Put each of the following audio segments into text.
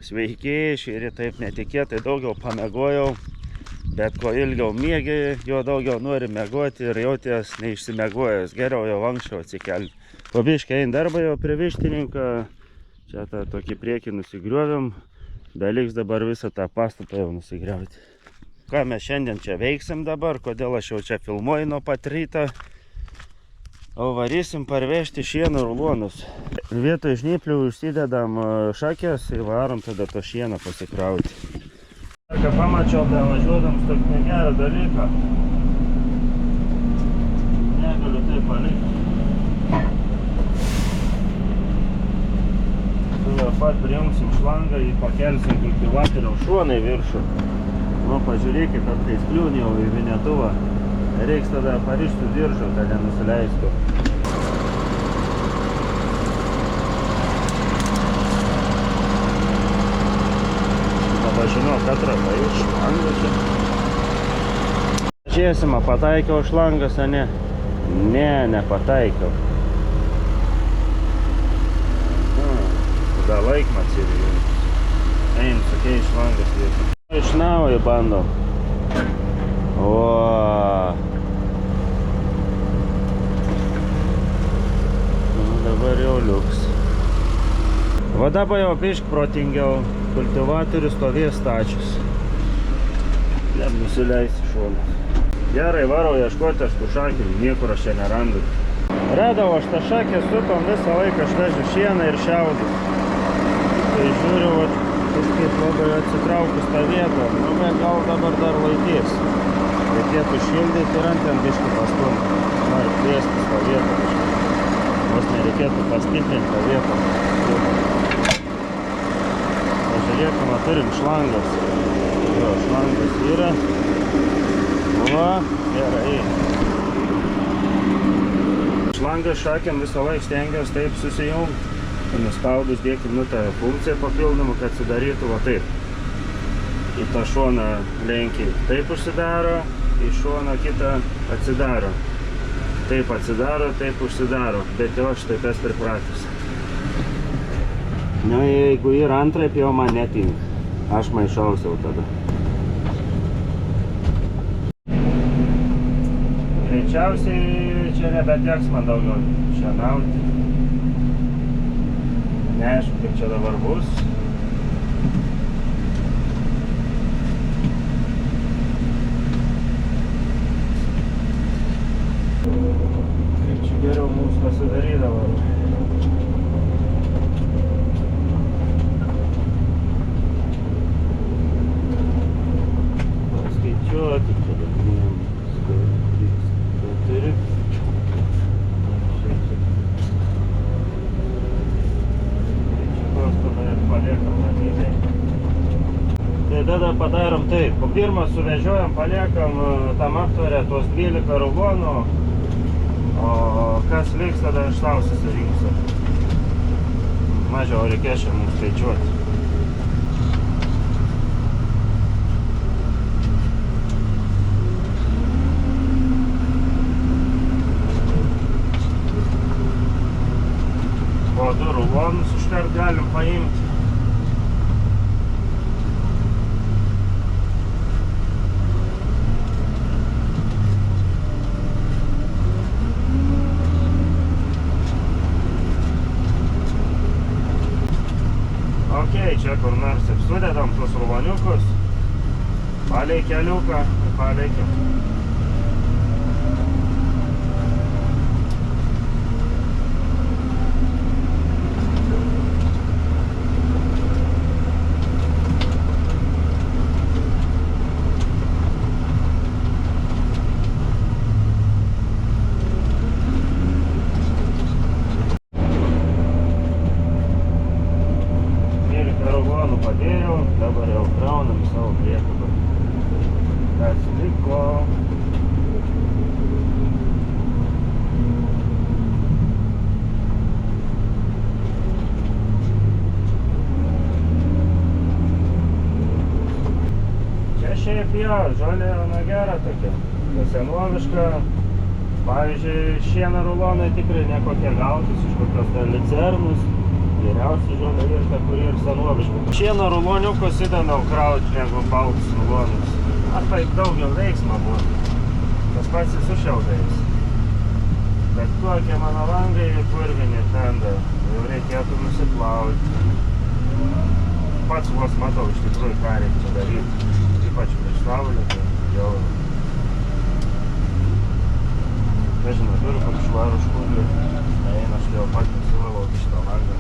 Sveiki, šįryt taip netikėtai daugiau pamiegojau, bet kuo ilgiau miegi, jo daugiau nori miegoti ir jauties neišsimiegojęs. Geriau jau anksčiau atsikelti. Po biškį eina darbą jau prie vištininką, čia tą tokį priekį nusigriovėm, beliks dabar visą tą pastatą jau nusigriauti. Ką mes šiandien čia veiksim dabar, kodėl aš jau čia filmuoju nuo pat ryto. O varysim parvežti šieno rulonus. Vietoj žnyplių užsidedam šakės ir varom tada to šieną pasikrauti. Ką pamačiau, tai važiuodams tokį negerą dalyką. Negaliu tai palikti. Tuo pat prijungsim šlangą ir pakelsim kultivatoriaus šoną į viršų. Nu, pažiūrėkit, ar kai skliūni jau į vinetuvą. Reiks tada parišti diržą, kad nenusileistų. Pavažinau katrą iš šlangą čia. Žiūrėsim, pataikiau šlangas, a ne? Ne, nepataikiau. Tada laikmats ir eim, sakei, šlangas vietam. Iš naujo bandom. O. Dabar jau liuks. Va dabar jau bišk protingiau. Kultivatorius stovės stačius. Jam nusileisti šoną. Gerai, varau ieškoti aš tų šakių, niekur aš čia nerandu. Radau aš tą šakę, supam visą laiką švežiu šieną ir šiaudus. Tai žiūriu, va, kažkaip labai atsitraukus tą vietą. Nu, bet gal dabar dar laikys. Reikėtų šildyti ir ant ten biškį pastumti. Nori plėstis tą vietą biškį. Vos nereikėtų pastiprinti tą vietą. Pažiūrėkime, turim šlangas. Jo, šlangas yra. Va, gerai. Šlangas šakėm visą laiką stengiuosi taip susijungti. Nuspaudus dėkim tą funkciją papildomą, kad atsidarytų va taip. Į tą šoną lenkiai taip užsidaro, į šoną kitą atsidaro. Taip atsidaro, taip užsidaro, bet jau aš taip esu pripratęs. Nu, jeigu yra antraip, jau man netinka. Aš maišausiau tada. Greičiausiai čia nebeteks man daugiau šienauti. Neaišku, kaip čia dabar bus. Kaip čia geriau mums pasidarydavo. Paskaičiuoti, čia dabar turi. Tai tada padarom taip. Po pirmą suvežiojam, paliekam tam aptvarę tos 12 rulonų, o kas liks, tada iš tau susirinksiu. Mažiau reikės čia mums skaičiuoti. Po 2 rulonus iškart galim paimti. Čia kur nors sudedam tuos ruloniukus, palei keliuką ir paleikim. Padėjau, dabar jau kraunam savo priekabą. Kas liko? Čia šiaip jo, žolė na gera tokia. Senoviška. Pavyzdžiui, šieno rulonai tikrai nekokie gautus iš kokios ten licernus. Geriausia žolė irta, kuri ir senoviška. Šieno ruloniukus įdomiau krauti negu baltus rulonus. Ar taip daugiau veiksmo būtų. Tas pats ir su šiaudais. Bet kokie mano langai purvinį fendą. Jau reikėtų nusiplauti. Pats vos matau iš tikrųjų, ką reikia čia daryti. Ypač prieš saulę, tai jau... Nežinau, turiu kokį švarų škudlį. Eina, aš jau pat nusivalauti šitą langą.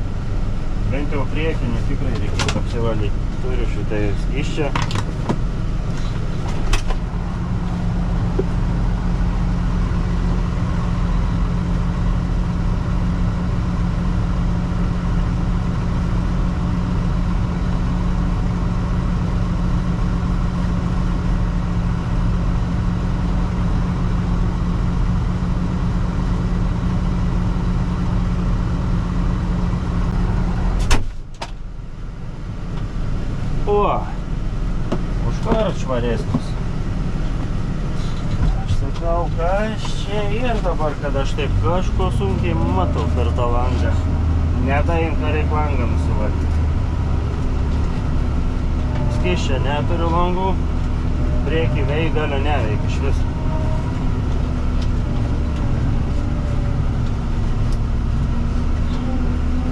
Bent jau priekinį tikrai reikėtų apsivalyti. Turiu šitai skysčią. O, užkart švaresnis. Aš sakau, kas čia ir dabar, kad aš taip kažko sunkiai matau per tą langą. Nedaim, ką reik langą nusivalyti. Skysčia neturiu langų, priekį veigalio neveik iš vis.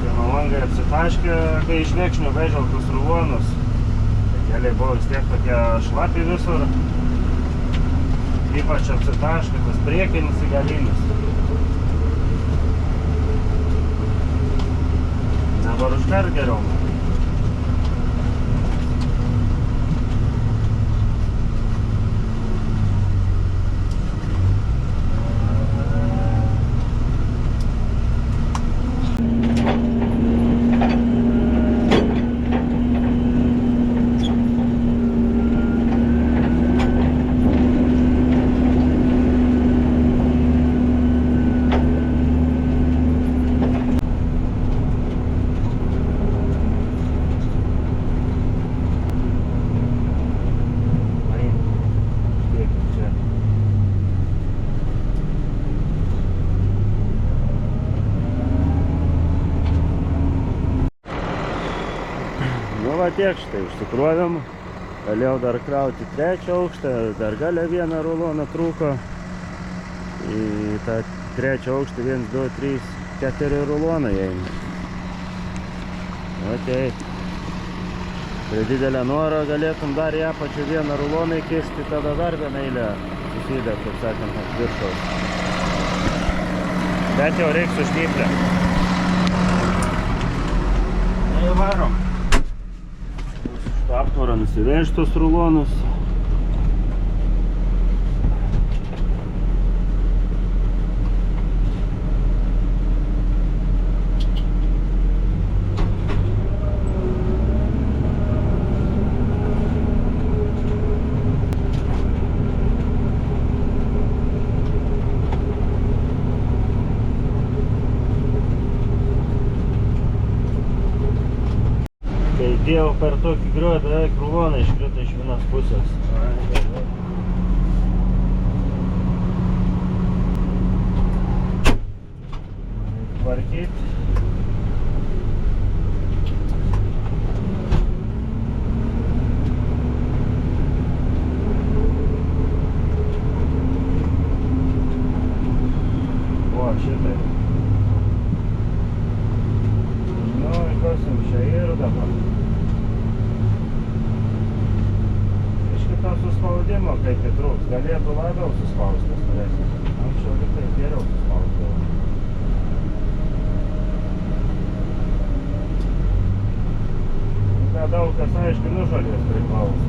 Tai man langai apsitaškė, kai iš lėkšnių vežiau tus rulonus. Keliai buvo vis tiek tokie šlapi visur. Ypač apsitaškė tas priekinis į galinis. Dabar užkart geriau. Nu va tiek štai užsikrovėm. Galėjau dar krauti trečią aukštą, dar gale vieną ruloną trūko. Į tą trečią aukštą 1, 2, 3, 4 rulonai eina. Okei. Prie didelę norą galėtum dar į apačią vieną ruloną įkišti, tada dar vieną eilę susidė, kaip sakant, ant viršaus. Bet jau reiks su šnyplė. Tai varom. Aptvarą nusivežti tos rulonus. Kai dėjau per tokį griovį, beveik ruloną iškrito iš vienos pusės. Tvarkyt. O, šitai. Nu, įkosim čia ir dabar. Suspaudimo, kaip įtrūks, galėtų labiau suspaustas norėsis. Anksčiau liktai geriau suspausdavo. Daug kas aiškiai nužalės priklauso.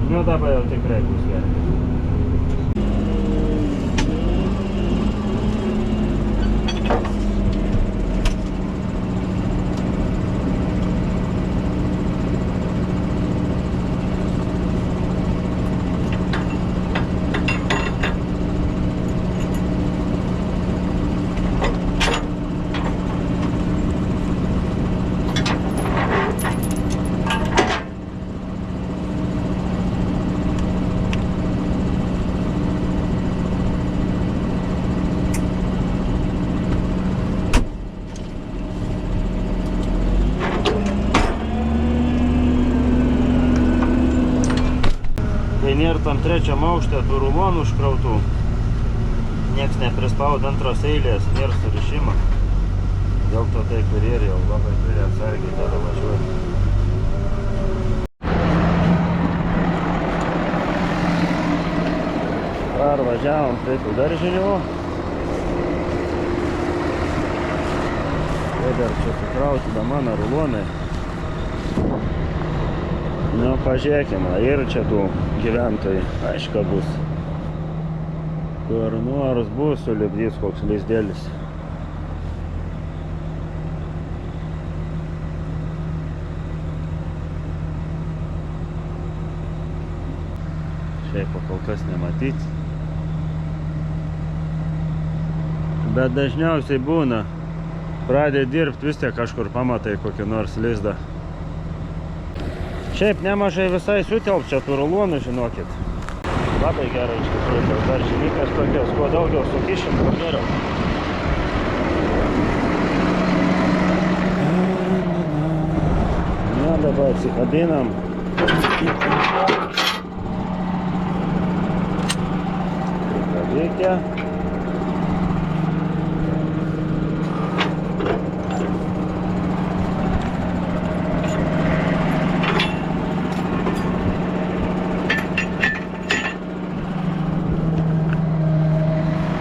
Nu dabar jau tikrai bus gerai. Dar tam trečiam aukšte tų rulonų užkrautų. Niekas neprispaudė antros eilės, nėra surišimo. Dėl to tai kurjeriai jau labai turi atsargiai tada važiuoti. Parvažiavom prie tų daržinių. Tai dar čia sukrauti da mano rulonai. Nu, pažiūrėkime, ir čia tų gyventojai, aišku, bus. Kur nors bus sulipdys koks lizdėlis. Šiaip kol kas nematyti. Bet dažniausiai būna, pradė dirbti, vis tiek kažkur pamatai kokį nors lizdą. Šiaip nemažai visai sutelpčia tų rulonų, žinokit. Labai gerai iš tikrųjų, tas daržinikas tokios, kuo daugiau sukišim, kuo geriau. Na, dabar atsikabinam. Prikabikė.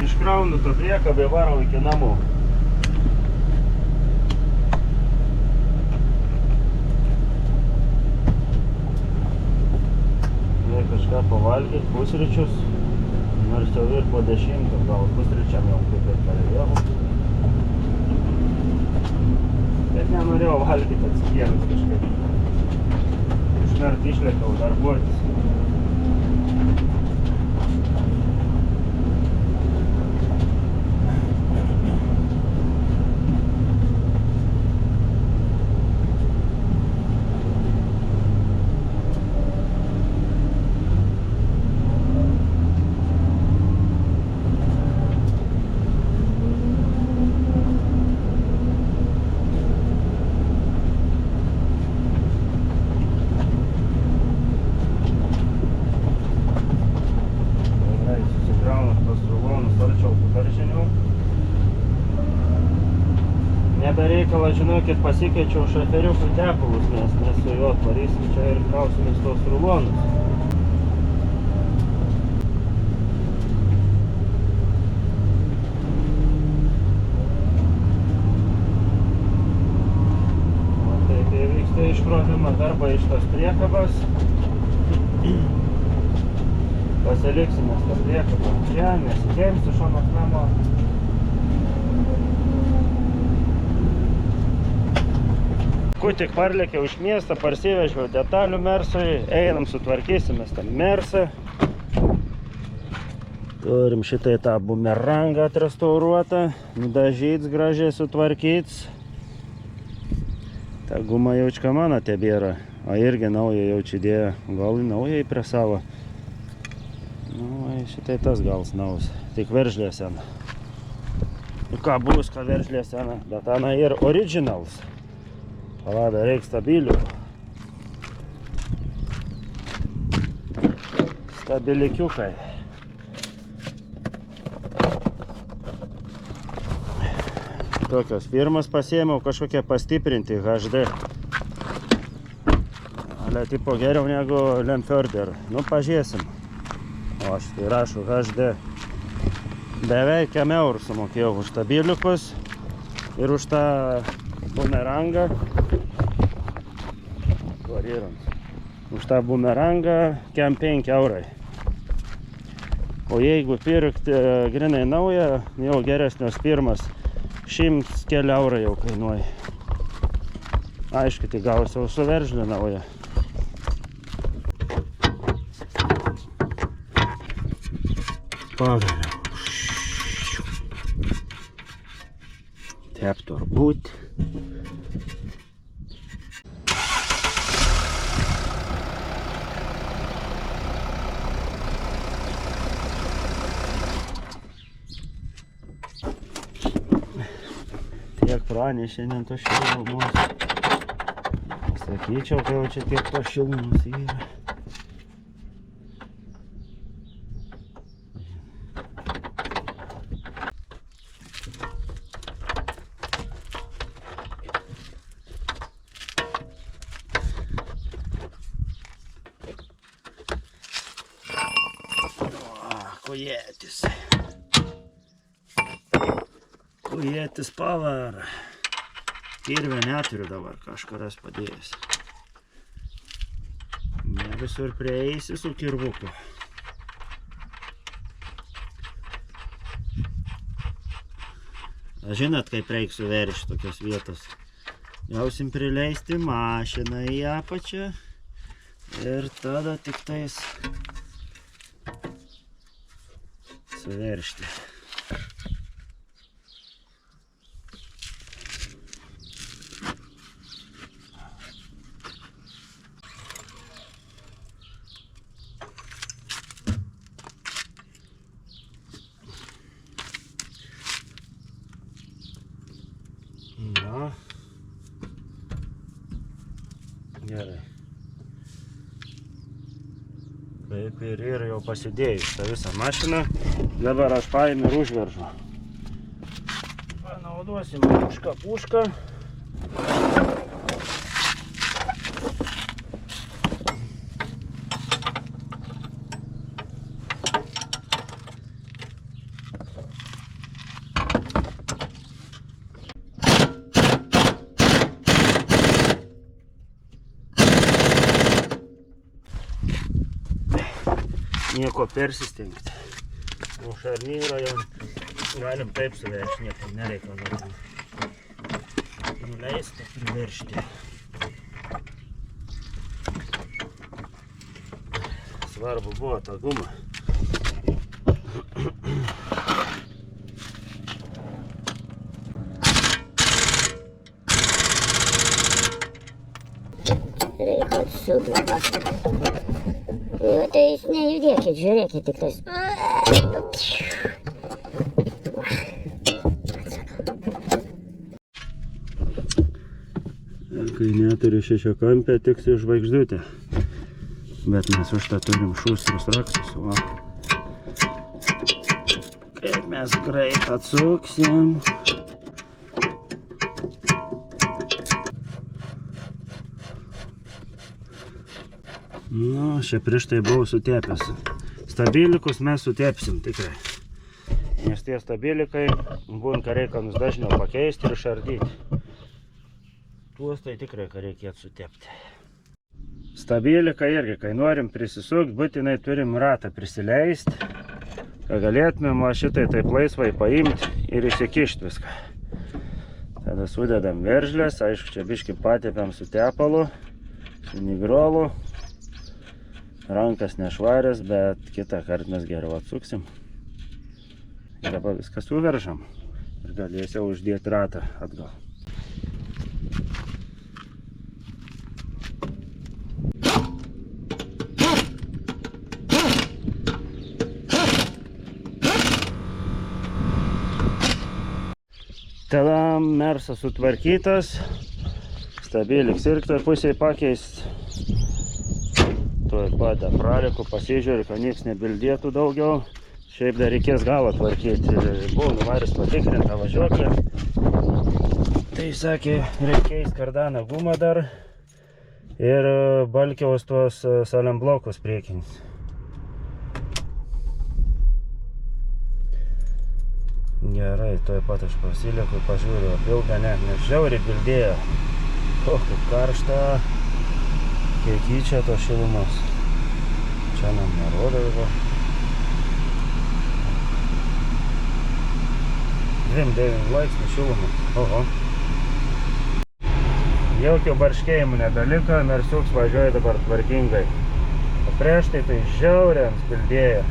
Iškraunu tą priekabę, varau iki namų. Jei kažką pavalgyti, pusryčius, nors jau ir po 10, gal pusryčiam jau kaip ir parėjau. Bet nenorėjau valgyti atsikėlus kažkaip. Iškart išlėkiau darbuotis. Nebereikalą, žinokit, pasikeičiau šaferiukų tepalus, nes su juo atvarysim čia ir krausimės tos rulonus. Tai kai vyksta iškrovimo darbai iš tos priekabos, pasiliksime tą priekabą čia, nesikėmsiu šonos namo. Ku tik parlėkiau iš miestą, parsivežiau detalių Mersui, einam sutvarkysimės tą Mersą. Turim šitai tą bumerangą atrestauruotą, nudažyts, gražiai sutvarkyts. Ta guma jaučka mano tebėra, o irgi naują jaučiu idėją, gal naujai prie savo. Nu, šitai tas gals naus, tik veržlė sena. Nu ką bus, ką veržlė sena, bet ana ir originals. Palada, reik stabilių. Stabilikiukai. Tokios firmas pasiėmiau, kažkokie pastiprinti HD. Ale tipo geriau negu Lemfjorder. Nu, pažiūrėsim. O aš tai rašau HD. Beveik 100 eurų sumokėjau už stabiliukus ir už tą bumerangą. Už tą bumerangą 5 eurai. O jeigu pirkti grinai naują, jau geresnios firmas, 100 keli eurai jau kainuoja. Aišku, tai gausiu su veržlė naują. Pagaliau. Taip turbūt. Tiek pranė šiandien to šilumos. Sakyčiau, kai jau čia tiek to šilumos yra. Kujėtis. Kujėtis pavara. Kirvę neturiu dabar, kažkaras padėjęs. Ne visur prieisi su kirvuku. Žinot, kaip reik suveršti tokios vietos. Jausim prileisti mašiną į apačią ir tada tik tais suveršti. Na, gerai. Kaip ir jau pasidėjus tą visą mašiną, dabar aš paėmę ir užveržu. Panaudosim pušką. Nieko persistengti. O šarnyrą jau galim taip suveršti, nieko nereikia nuleisti, priveršti. Svarbu buvo ta guma. Reikia suglabą. Tai jūs nejudėkit, žiūrėkit tik tais. Kai neturiu šešiakampę, tiksi žvaigždutę. Bet mes už tą turim šustrus raksus. Kaip mes greit atsuksim. Nu, čia prieš tai buvau sutepęs. Stabilikus mes sutepsim tikrai. Nes tie stabilikai būn, ką reikia dažniau pakeisti ir šardyti. Tuos tai tikrai, ką reikėtų sutepti. Stabiliką irgi, kai norim prisisukti, būtinai turim ratą prisileisti, kad galėtumėm šitai taip laisvai paimti ir įsikišti viską. Tada sudedam veržlės, aišku, čia biškį patepėm su tepalu, su nigrolu. Rankas nešvarės, bet kitą kartą mes geriau atsuksim. Ir dabar viską suveržam ir galėsiu uždėti ratą atgal. Tada mersas sutvarkytas, stabiliks ir toj pusėje pakeist. Tuoj pat apraliku, pasižiūriu, kad nieks nebildėtų daugiau. Šiaip dar reikės galą tvarkyti. Buvau nuvaręs patikrintą važiuoklę. Tai sakė, reikės kardaną gumą dar ir balkiaus tuos salemblokus priekinis. Gerai, tuoj pat aš pasilieku, pažiūriu, bildą ne, nes žiauriai bildėjo. O, kaip karšta. Kiek įčia to šilumos. Čia nam nerodo jau. 29 laipsnių šilumos. Oho. Jokio barškėjimų nedaliko, mersiuks važiuoja dabar tvarkingai. O prieš tai žiauriai spildėjo.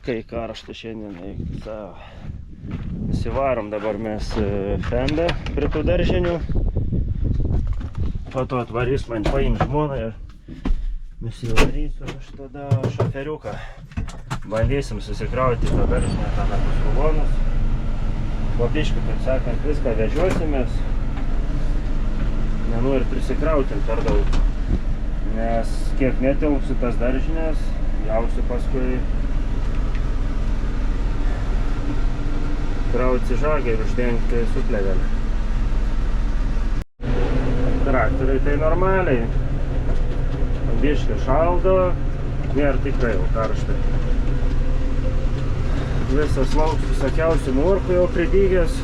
Kai karšta šiandien eikti savo. Įsivarom dabar mes fendą prie tų daržinių. Po to atvarys man paim žmoną ir nusivarysiu aš tada šoferiuką. Bandysim susikrauti tą daržinę tada pas rulonus. Po biškį, kaip sakant, viską vežiosimės. Nenoriu prisikrauti per daug. Nes kiek netilpsiu tas daržinės, jausiu paskui krauti žagą ir uždengti suplevelę. Traktoriai tai normaliai. Biškį šaldo, Nėra tikrai jau karštai. Visas lauks visokiausių morkų jau pridygęs.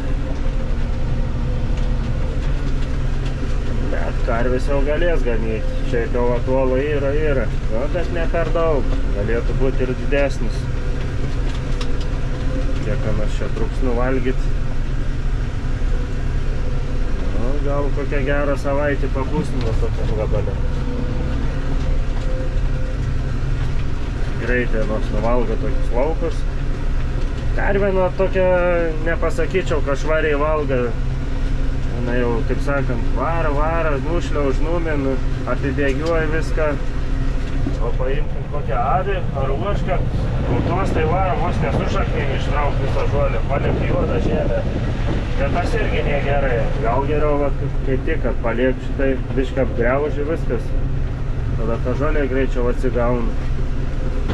Bet karvis jau galės ganyti. Šiaip jau atuolo yra. Nu, bet ne per daug. Galėtų būti ir didesnis. Kiek anas čia truks nuvalgyti. Nu, gal kokią gerą savaitę papūsime tokiam gabale. Greitai nors nuvalgo tokius laukus. Karvė nuo tokia, nepasakyčiau, kad švariai valga. Na jau, kaip sakant, vara, nušliauž, numin, apibėgiuoja viską. O paimkim kokią avį ar uošką, tos tai varo vos nesušaknį ištrauk visą žolę, paliek juodą žemę. Bet tas irgi negerai. Gal geriau, va, kaip tik, kad paliek šitai bišką apgriauži viskas. Tada ta žolė greičiau atsigauna.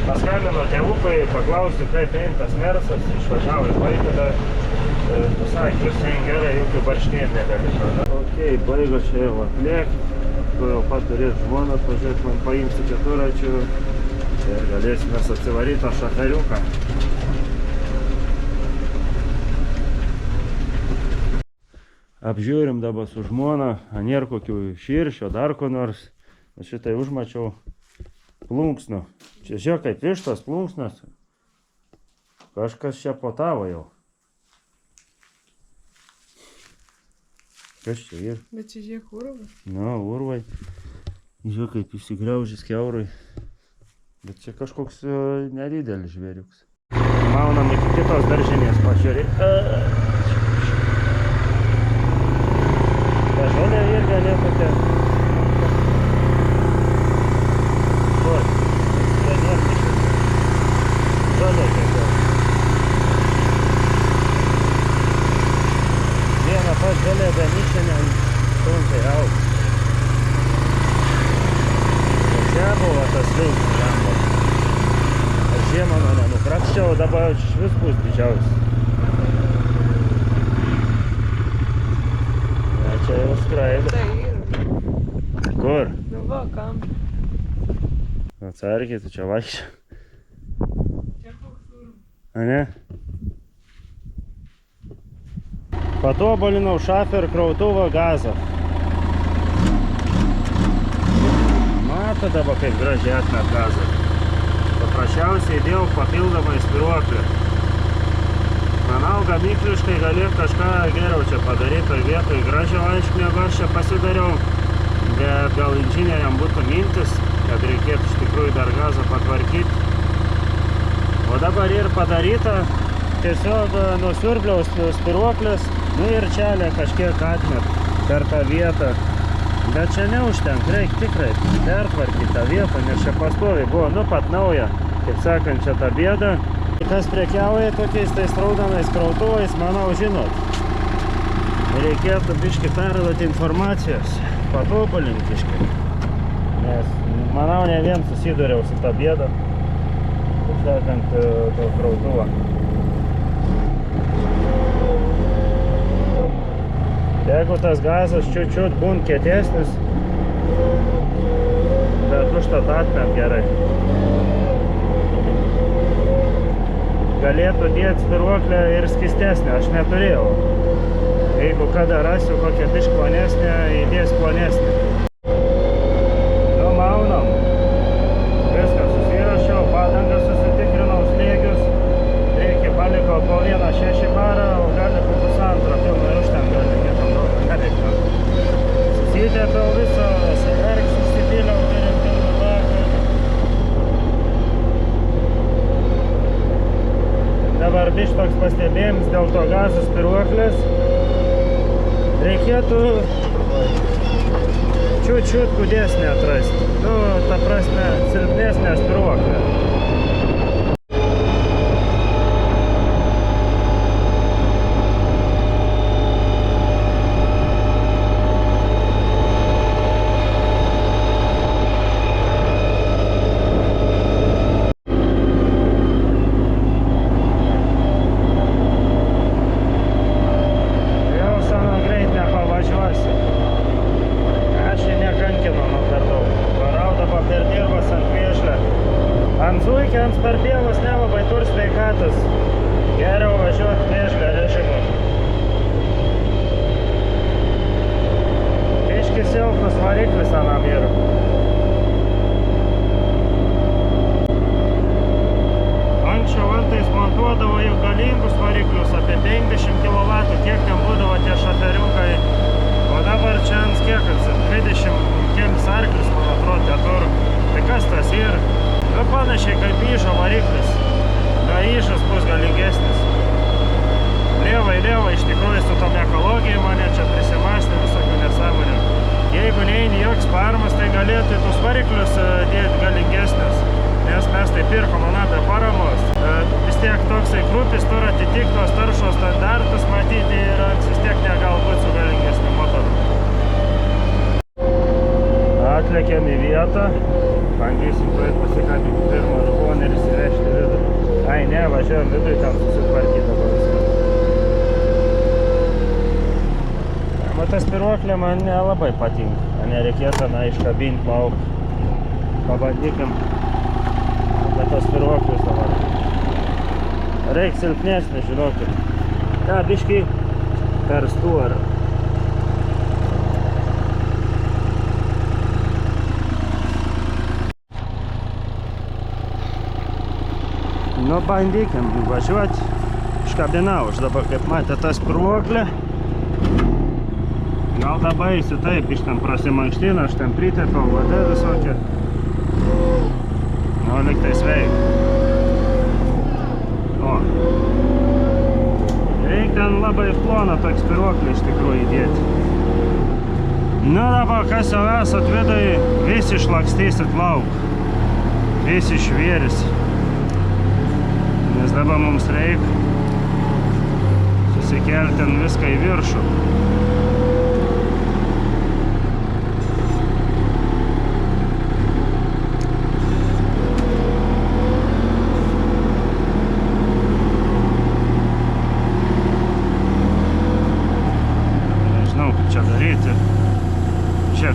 Paskambino tėvukai, paklausiu, kaip eina tas Mersas, išvažiavo į Klaipėdą. Pasakė, visai gerai, jokių barškėt nebeliko. Ok, baigo čia jau atlėkti. Tu jau pat turėt žmoną, pažiūrėt, man paimsi keturačių ir galėsime atsivaryti tą šaferiuką. Apžiūrim dabar su žmona, nėra kokių širšio, dar ko nors. Šitai užmačiau plunksnų. Čia žiūrėk, kaip vištas plunksnas. Kažkas čia potavo jau. Kas čia yra? Bet čia žiūrėk urvai. Na, urvai. Žiūrėk, kaip įsigraužys kiaurai. Bet čia kažkoks nedidelis žvėriuks. Maunam iki kitos daržinės pažiūrėti. Ta žolė irgi netokia. Žolė kiek. Viena pas žolė danyšinė sunkiai auga. Čia buvo tas vilkas jambas. Aš žiemą nenukrakščiau, dabar švis bus didžiausias. Ja, čia jau skraido. Tai yra. Kur? Nu va, kam? Atsargiai, tu čia vaikščia. Čia koks urvas. A ne? Patobulinau šafer krautuvą gazą. Mato dabar kaip gražiai atmet gazą. Paprasčiausiai įdėjau papildomai spiruoklį. Manau, gamykliškai galėtų kažką geriau čia padaryti toj vietoj. Gražiau, aišku, negu aš čia pasidariau. Bet gal inžinieriam būtų mintis, kad reikėtų iš tikrųjų dar gazą patvarkyti. O dabar ir padaryta. Tiesiog nusiurbliaus spiruoklės. Nu ir čelė kažkiek atmet per tą vietą. Bet čia neužtenk, reikia tikrai pertvarkyti tą vietą, nes čia pastoviai buvo, nu pat nauja, kaip sakant, čia ta bėda. Kas prekiauja tokiais tais raudonais krautuvais, manau, žinot. Reikėtų biškį perduoti informacijos, patobulinti biškį. Nes, manau, ne vien susiduriau su tą bėdą, kaip sakant, to krautuvą. Jeigu tas gazas čiut būn kietesnis, bet užtat atmet gerai. Galėtų dėti spiruoklę ir skystesnę, aš neturėjau. Jeigu kada rasiu kokią biškį plonesnę, įdės plonesnę. Nu, maunam. Viską susirašiau, padangą susitikrinau slėgius. Reikia palikau po 1,6 barą, o gali po 1,5 pilno ir užtenka, gali niekam daug nereikia. Susidėpiau visą, SRX susipyliau, turim pilną baką. Dabar biškį toks pastebėjimas dėl to gazų spiruoklės. Reikėtų čiut kūdesnę atrasti. Nu, ta prasme, silpnesnę spiruoklę. Per dirbas ant vėžio. Ant zuikiams per pievas nelabai tur sveikatas. Geriau važiuoti mišką režimu. Biški silpnas variklis anam yra. Anksčiau antais montuodavo jau galingus variklius, apie 50 kW, kiek ten būdavo tie šaferiukai. O dabar čia ant kiek, 20 kelis arklius, man atrodo, tetur. Tai kas tas yra? Nu, panašiai kaip įžo variklis. Da įžas bus galingesnis. Lievai, iš tikrųjų su tom ekologija mane čia prisimastė visokių nesąmonių. Jeigu neini joks parmas, tai galėtų tus variklius dėti galingesnis. Nes mes tai pirkom apie paramos. Vis tiek toksai krūpis turi atitikti tos taršos standartus matyti ir vis tiek negalbūt su galingesniu motoru. Atlėkėm į vietą. Bandysim pasikabinti pirmą ruloną ir įsivežti vidų. Ai ne, važiuojam vidui, ten susitvarkyti dabar viską. Tas spiruoklė man nelabai patinka. Nereikėtų iškabinti lauk. Pabandykim apie tos spiruoklius dabar. Reik silpnesnį, žinokit. Ta biškį per stuorą. Nu, bandykim važiuoti. Iškabinau aš dabar, kaip matė, tą spiruoklę. Gal dabar eisiu taip, iš ten prasimankštinu, aš ten pritepiau vadą visokią. Nu, liktai sveik. O. Reik ten labai ploną tokį spiruoklį iš tikrųjų įdėti. Nu, dabar kas jau esat vidui, visi išlakstysit lauk. Visi švėris. Nes dabar mums reik susikelti viską į viršų.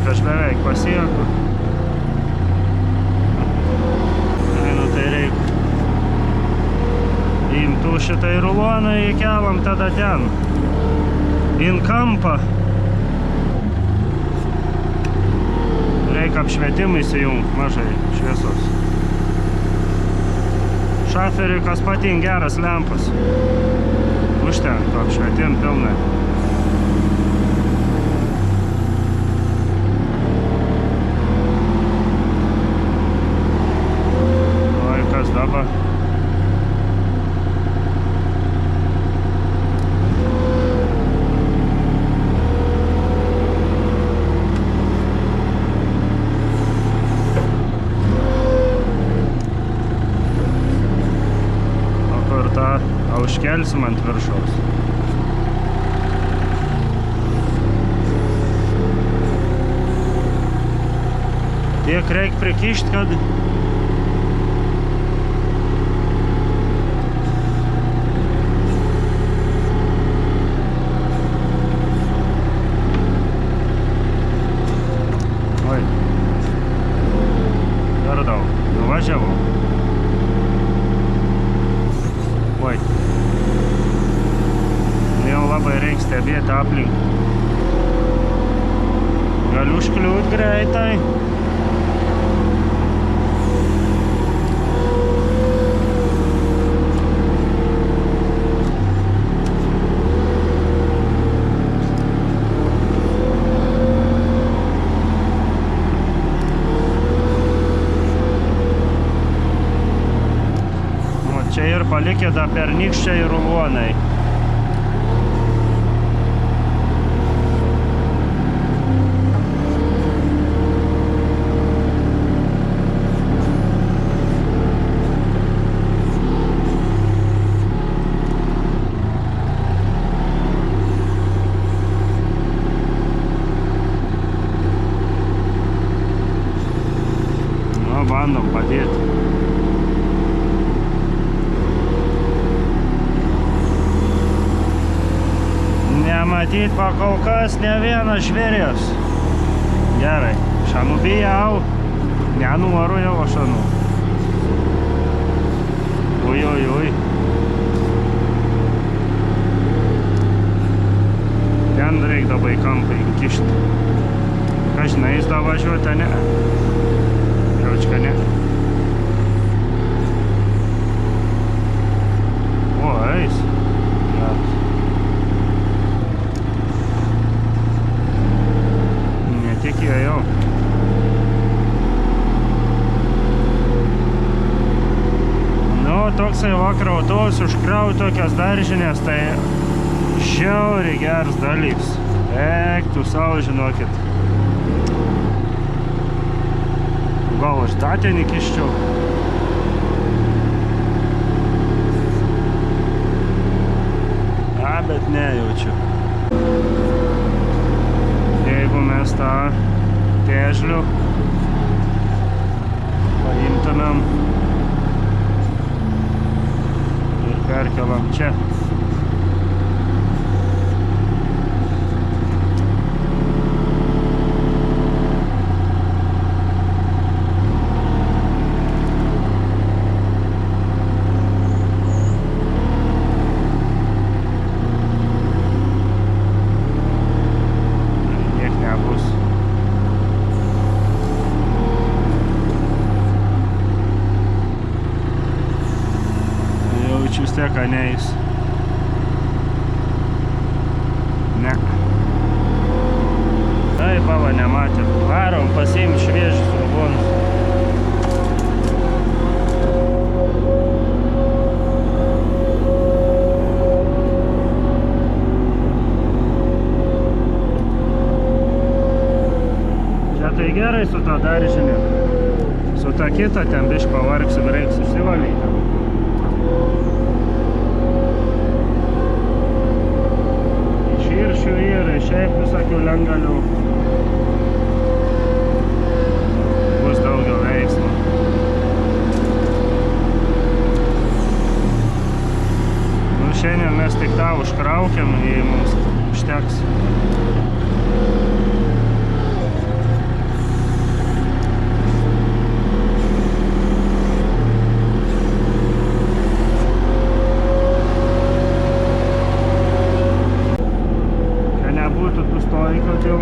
Aš beveik pasieku. Nu tai reikia imtų šitai ruloną įkelam tada ten. In kampą. Reikia apšvietimą įsijungti mažai šviesos. Šaferiui kas patin geras lempas. Užtenka apšvietim pilnai. Dabar. O kur tą užkelsim ant viršaus. Tiek reikia prikišti, kad važiavau. Oi. Jau labai reikia stebėti aplink. Galiu užkliūt greitai. Čia ir palikė da pernykščiai rulonai. Nu, bandom padėti. Nematyt pakol kas ne vienas žvėrės. Gerai, šanų bijau. Nenoriu jau šanų. toksai vakrautos užkraut tokias daržinės, tai žiauriai geras dalyks. Eik, tu savo žinokit. Gal aš datinį kiščiau. Bet nejaučiu. Jeigu mes tą tėžlių paimtumėm ir perkelam čia. Vis tiek neis. Ne. Tai baba nematė. Varom pasiimt šviežius rulonus. Čia tai gerai su to daržinė. Su ta kita ten bišk pavargsim, reiks išsivalyti. Ir šiaip visokių lengalių bus daugiau veiksmo. Nu, šiandien mes tik tą užkraukiam, jei mums užteks.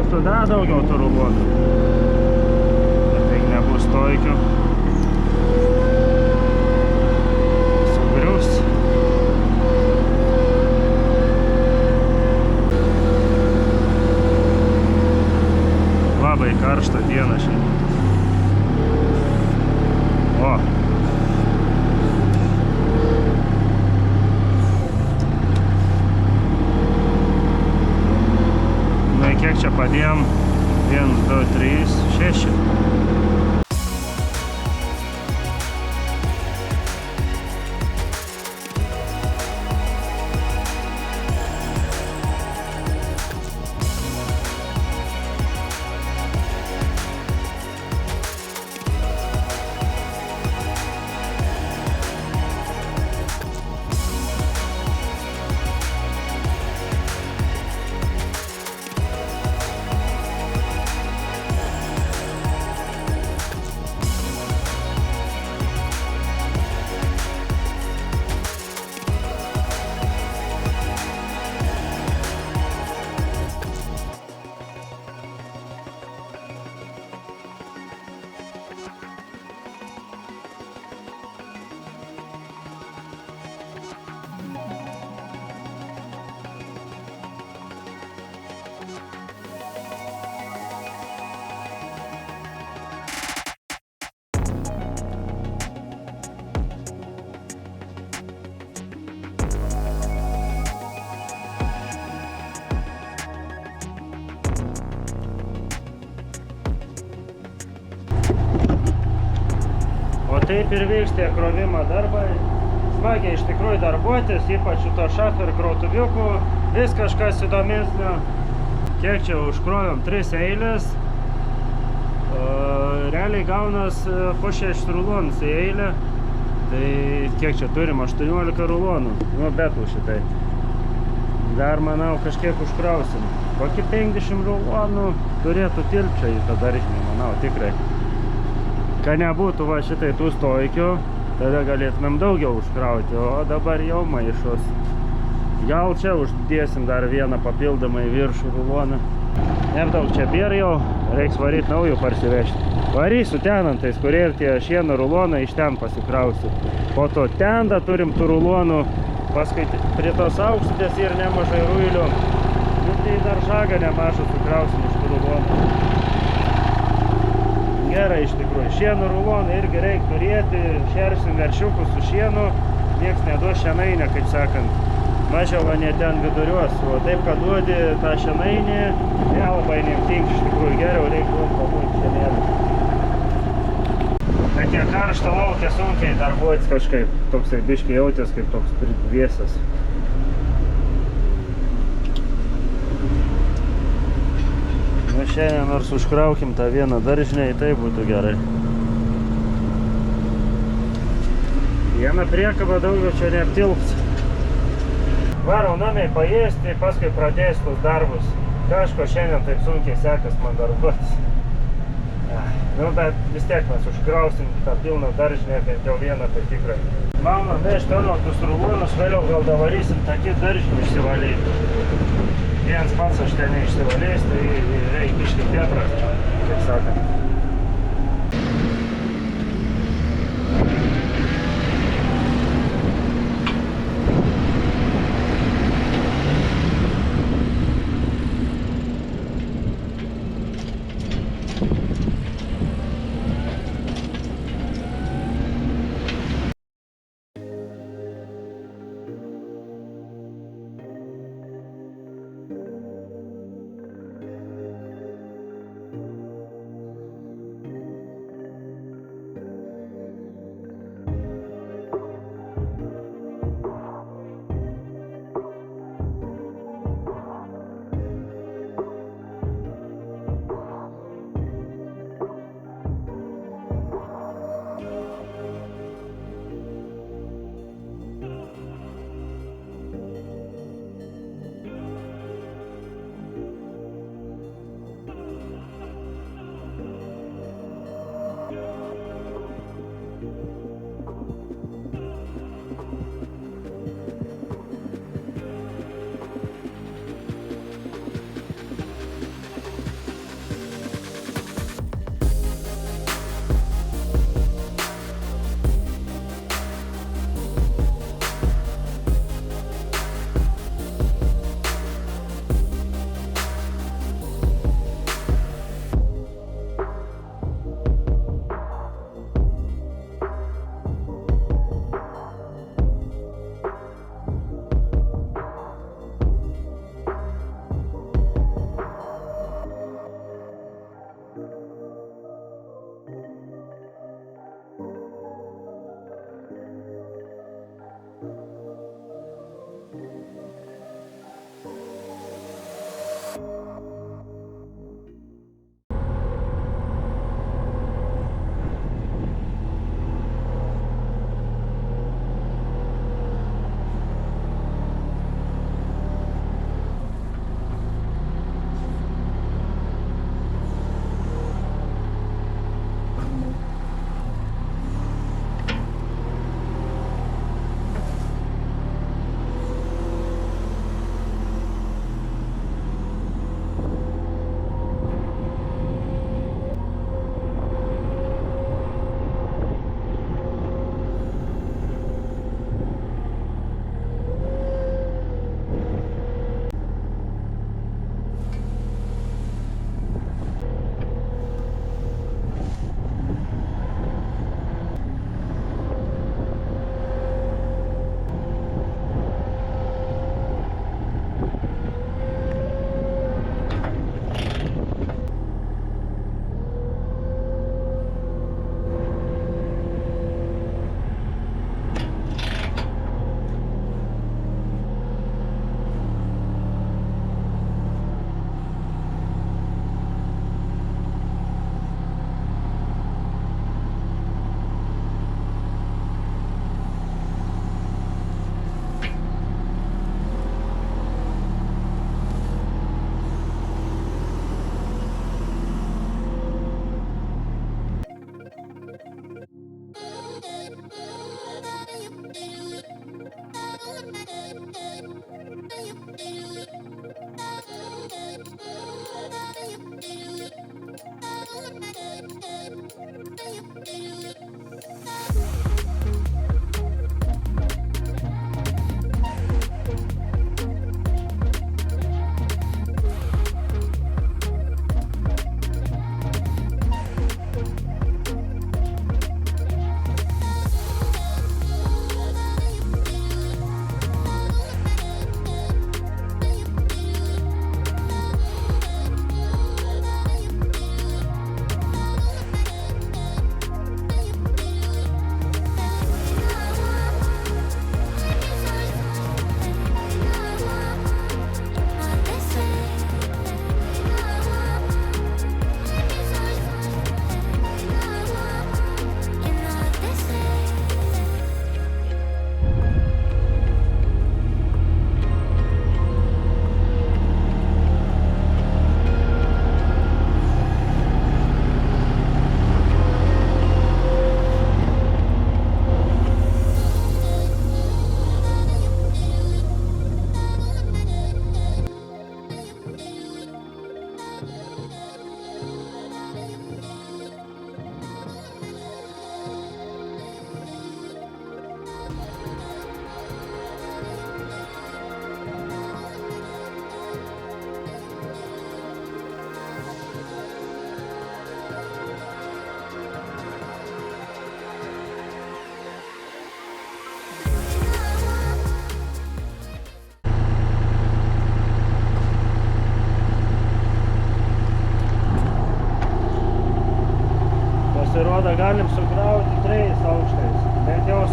Tada daugiau tų rulonų. Bet jeigu nebus stoikių, sugrius. Labai karšta diena šiandien. O! Kiek čia padėjom? 1, 2, 3, 6. Taip ir vyks tie krovimo darbai. Smagiai iš tikrųjų darbuotis, ypač šito šato ir krautuviukų. Vis kažkas įdomesnio. Kiek čia užkrovėm 3 eilės. Realiai gaunas po 6 rulonus į eilę. Tai kiek čia turim? 18 rulonų. Nu, bet už šitai. Dar, manau, kažkiek užkrausim. Kokį 50 rulonų turėtų tilpčia į tą daržinį, manau, tikrai. Kad nebūtų va šitai tų stoikių, tada galėtumėm daugiau užkrauti, o dabar jau maišos. Gal čia uždėsim dar vieną papildomą į viršų ruloną. Nedaug čia bėr jau, reiks varyti naujų parsivežti. Varysiu ten antais, kurie ir tie šieno rulonai iš ten pasikrausiu. Po to ten da turim tų rulonų, paskui prie tos aukštės ir nemažai ruilių. Ir tai dar žagą nemažą sukrausim iš tų rulonų. Gerai iš tikrųjų. Šieno ruloną irgi reikia turėti, šersim veršiukus su šienu, nieks neduos šienainę, kaip sakant. Mažiau ne ten viduriuos, o taip, kad duodi tą šienainį, nelabai neimtink, iš tikrųjų geriau reikia pabūti šienelį. Bet kiek karšta laukia, sunkiai darbuotis kažkaip, toksai biškai jautės kaip toks pridviesas. Na šiandien nors užkraukim tą vieną daržinę, tai būtų gerai. Vieną priekabą daugiau čia neaptilps. Varau namiai paėsti, paskui pradės tus darbus. Kažko šiandien taip sunkiai sekas man darbuotis. Nu, bet vis tiek mes užkrausim tą pilną daržinę, bent jau vieną, tai tikrai. Mama, veš toliau tus rulonus, vėliau gal davarysim tą kitą daržinį išsivalyti. Vienas pats aš ten neišsivalės, tai reikia biškį Petras, kaip sakant.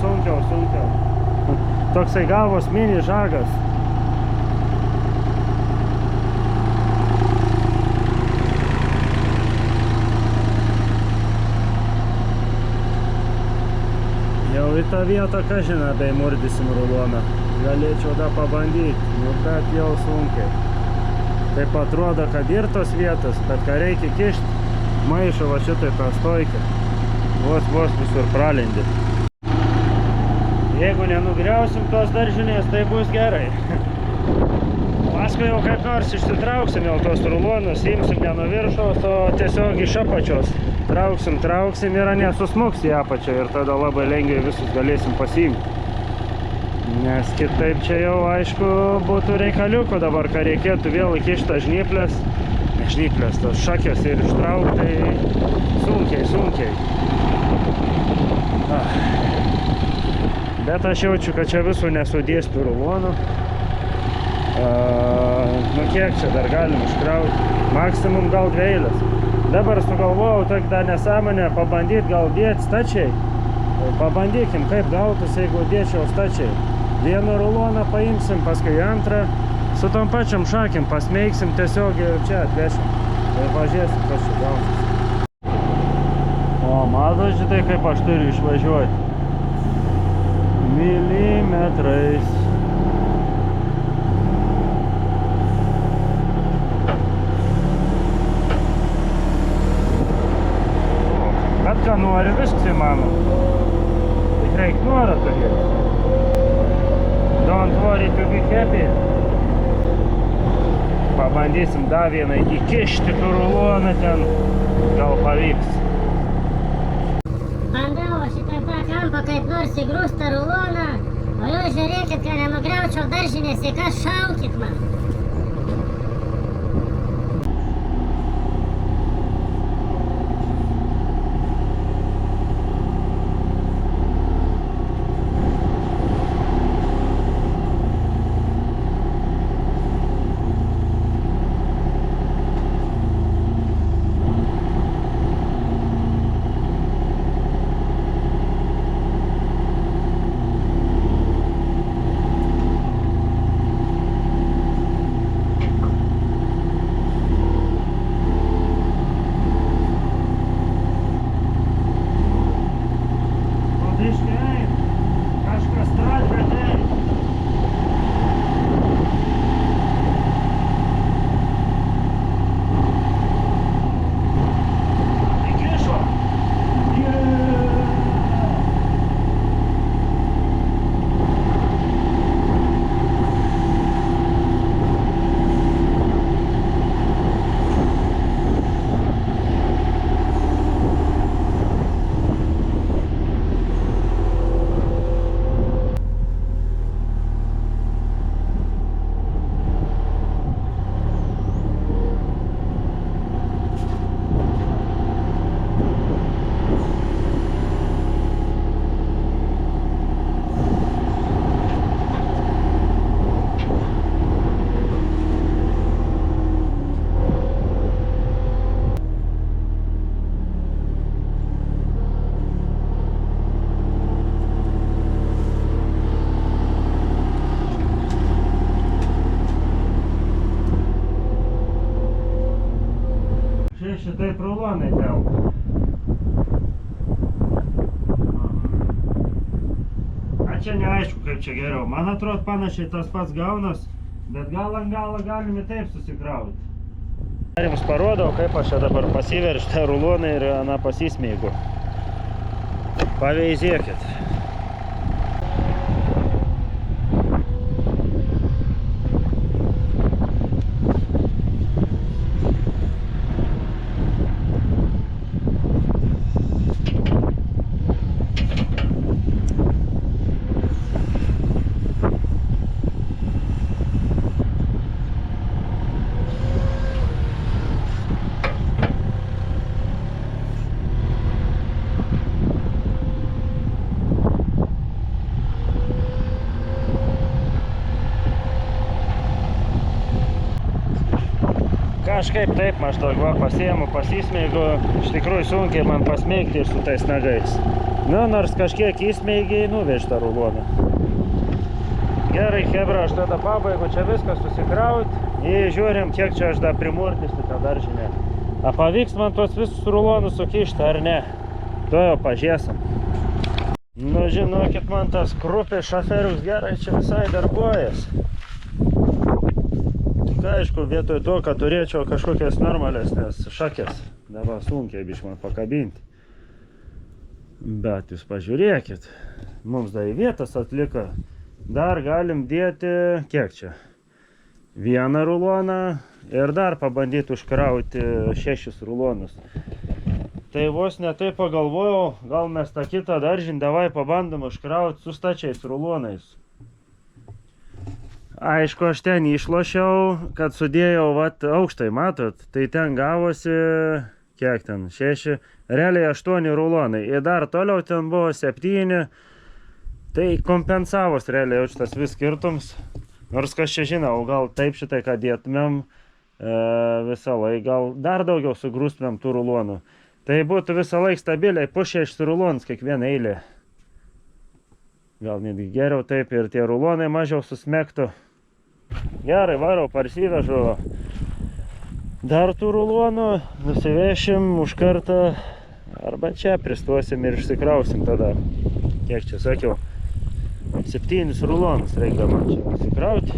sunkiau. Toksai gavos mini žagas. Jau į tą vietą, ką žinai, beimurdysim ruloną. Galėčiau da pabandyti, nu bet jau sunkiai. Taip atrodo, kad ir tos vietos, bet ką reikia kišti, maišo va šitai tą stoikę. Vos visur pralindi. Jeigu nenugriausim tos daržinės, tai bus gerai. Paskui jau kaip nors išsitrauksim jau tos rulonus, imsim ne nuo viršaus, o tiesiog iš apačios. Trauksim ir nesusmuks į apačią ir tada labai lengvai visus galėsim pasiimti. Nes kitaip čia jau aišku būtų reikaliuko dabar, ką reikėtų vėl įkišti žnyplės. Ne žnyplės, tos šakės ir ištraukti sunkiai. Bet aš jaučiu, kad čia visų nesudėstų rulonų. Nu kiek čia dar galim iškrauti? Maksimum gal 2 eilės. Dabar sugalvojau tokį dar nesąmonę pabandyti gal dėti stačiai. Pabandykim, kaip gautus, jeigu dėčiau stačiai. Vieną ruloną paimsim, paskui antrą. Su tom pačiam šakim pasmeigsim, tiesiog čia atvešim. Ir pažiūrėsim, kas čia gausis. O, matot šitai, kaip aš turiu išvažiuoti. Milimetrais. Bet ką nori, viskas įmanoma. Tik reikia norą turėti. Don't worry to be happy. Pabandysim dar vieną įkišti tų ruloną ten. Gal pavyks. Bandau šitą tą kampą kaip nors įgrūst tą ruloną. O jūs žiūrėkit, kad nenugriaučiau daržinės, į kas šaukit man. Šitai rulonai telpa. A čia neaišku, kaip čia geriau. Man atrodo panašiai tas pats gaunas, bet gal ant galo galime taip susikrauti. Dar jums parodau, kaip aš čia dabar pasiveršiu tą ruloną ir pasismeigu. Paveizėkit. Kažkaip taip maždaug pasiėmu, pasismeigu, iš tikrųjų sunkiai man pasmeigti ir su tais nagais. Nu, nors kažkiek įsmeigiai nuvežta ruloną. Gerai, chebra, aš tada pabaigu čia viską susikraut. Ir žiūrim, kiek čia aš dar primurdysiu tą daržinę. A pavyks man tuos visus rulonus sukišti, ar ne? To jau pažiūrėsim. Nu, žinokit, man tas krupės šaferius gerai čia visai darbuojas. Tik aišku, vietoj to, kad turėčiau kažkokias normalesnės šakės. Dabar sunkiai biškai man pakabinti. Bet jūs pažiūrėkit, mums dar vietas atliko. Dar galim dėti, kiek čia? Vieną ruloną ir dar pabandyti užkrauti 6 rulonus. Tai vos ne taip pagalvojau, gal mes tą kitą daržinį davai pabandom užkrauti su stačiais rulonais. Aišku, aš ten išlošiau, kad sudėjau aukštai, matot, tai ten gavosi, kiek ten, 6, realiai 8 rulonai. Ir dar toliau ten buvo 7, tai kompensavos realiai jau šitas vis skirtums. Nors kas čia žinau, gal taip šitai, kad dėtumėm visą laiką, gal dar daugiau sugrūstumėm tų rulonų. Tai būtų visą laiką stabiliai po 6 rulonus kiekvieną eilę. Gal netgi geriau taip ir tie rulonai mažiau susmegtų. Gerai, varau, parsivežu dar tų rulonų, nusivešim už kartą, arba čia pristuosim ir išsikrausim tada. Kiek čia sakiau, 7 rulonus reikia man čia nusikrauti.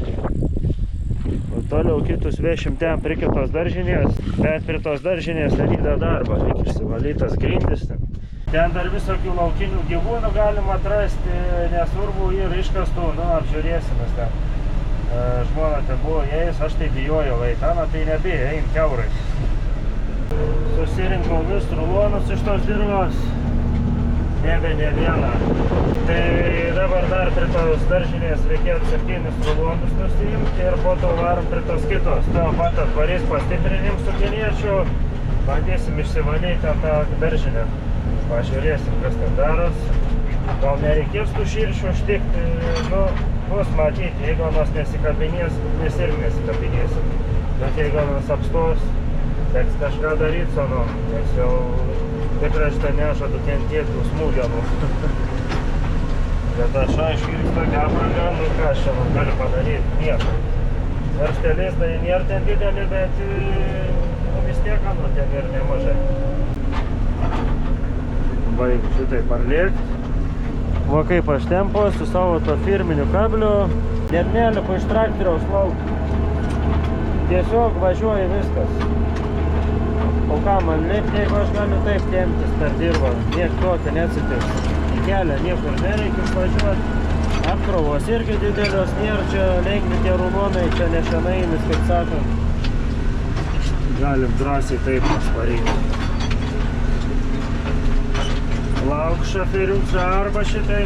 O toliau kitus vešim ten prie kitos daržinės, bet prie tos daržinės ten įda darbą, reikia išsivalytas grindis. Ten dar visokių laukinių gyvūnų galima atrasti, nesvarbu ir iškastų, nu apžiūrėsim ten. Žmona ten buvo ėjus, aš tai bijojau eitaną, tai nebijai, eim kiaurais. Susirinkau vis rulonus iš tos dirvos, nebe ne vieną. Tai dabar dar prie tos daržinės reikėtų 7 rulonus nusiimti ir po to varom prie tos kitos. Tavo pat atvarys pastiprinim su kiniečiu, bandysim išsivalyti tą daržinę. Pažiūrėsim, kas ten daros. Gal nereikės tų širšių užtikti, nu, bus matyti, jeigu anas nesikabinės, mes irgi nesikabinėsim. Bet jeigu anas apstos, teks kažką daryti su anom, nes jau tikrai šitą nežadu kentėti tų smūgiamų. Bet aš aišku ir tokia apranga, nu ką aš čia galiu padaryti, nieko. Varžtelės tai nėra ten didelį, bet vis tiek anu ten ir nemažai. Baigu šitai parlėkti. Va kaip aš tempo su savo to firminiu kabliu, net nelipu iš traktoriaus lauk. Tiesiog važiuoju viskas. O ką man lipti, jeigu aš galiu taip temptis per dirvą, niek tokio neatsitiks. Į kelią niekur nereikia išvažiuoti. Apkrovos irgi didelios nėra, čia lengvi tie rulonai, čia nešenainis, kaip sakant. Galim drąsiai taip pasparyti. Lauk šaferiuks arba šitai.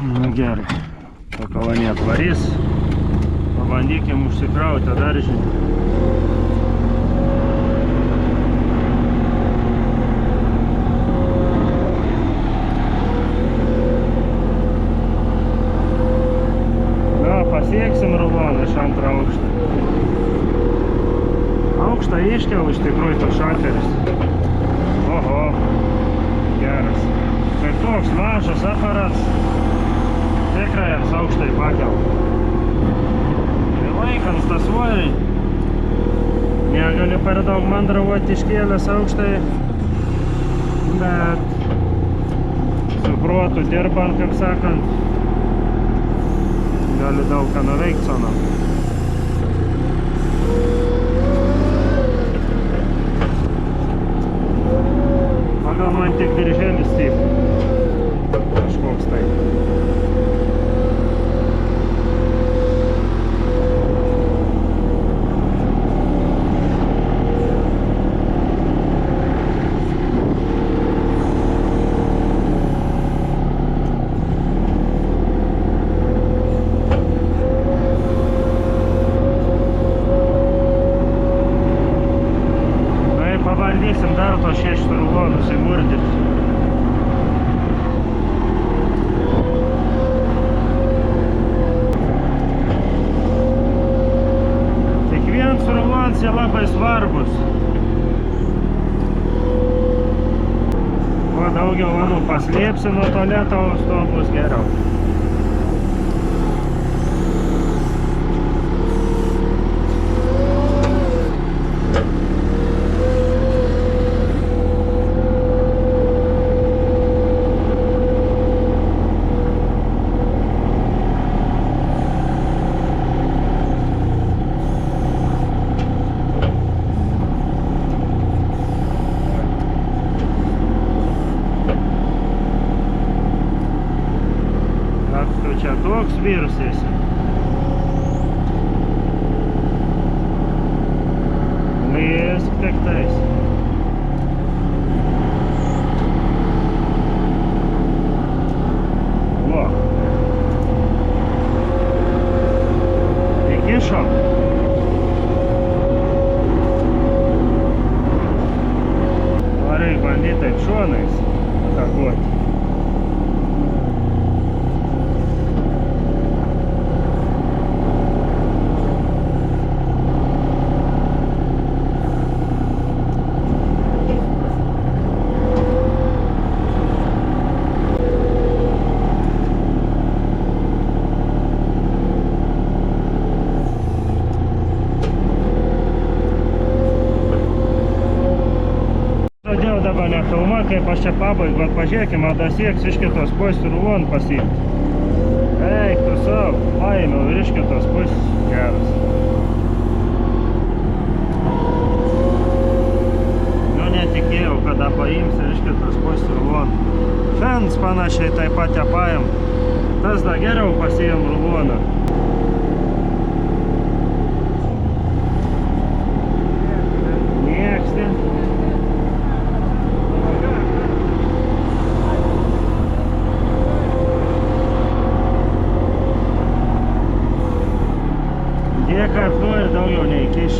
Nu gerai, pakalonė atvarys. Pabandykim užsikrauti tą daržinį. Na, pasieksim ruloną iš antrą aukštą. Aukštą iškel iš tikrųjų tas šateris. Oho, geras. Tai toks mažas aparats tikrai jas aukštai pakel. Tai laikant stasuojai, negaliu per daug mandravoti iškėlęs aukštai, bet su protu dirbant, kaip sakant, gali daug ką nuveikti sano. Pagal man tik dirželis taip, kažkoks tai. Pabandysim dar to 6 rulonus įmurdyti. daugiau anų paslėpsi nuo to lietaus, to bus geriau. Čia toks virusas. Lėsk tik tais. O. Įkišom. Varai bandyt taip šonais atakuoti. Dabar nefilma, kaip aš čia pabaigu, bet pažiūrėkime, ar dasieks iš kitos pusės rulon pasiimti. Eik tu savo, paėmiau ir iš kitos pusės geras. Nu, netikėjau, kada paims ir iš kitos pusės rulon. Fens panašiai taip pat paėm. Tas da geriau pasiėm ruloną. Nieksti. Kartu ir daugiau neįkiš.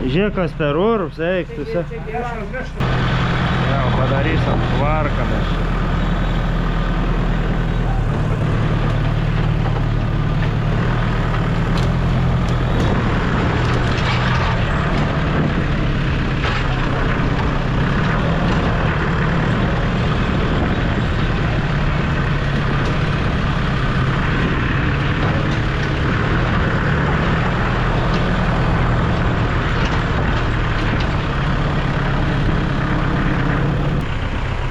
Žiūrėkas per orus, eik tu se. Jau padarysim tvarką mes.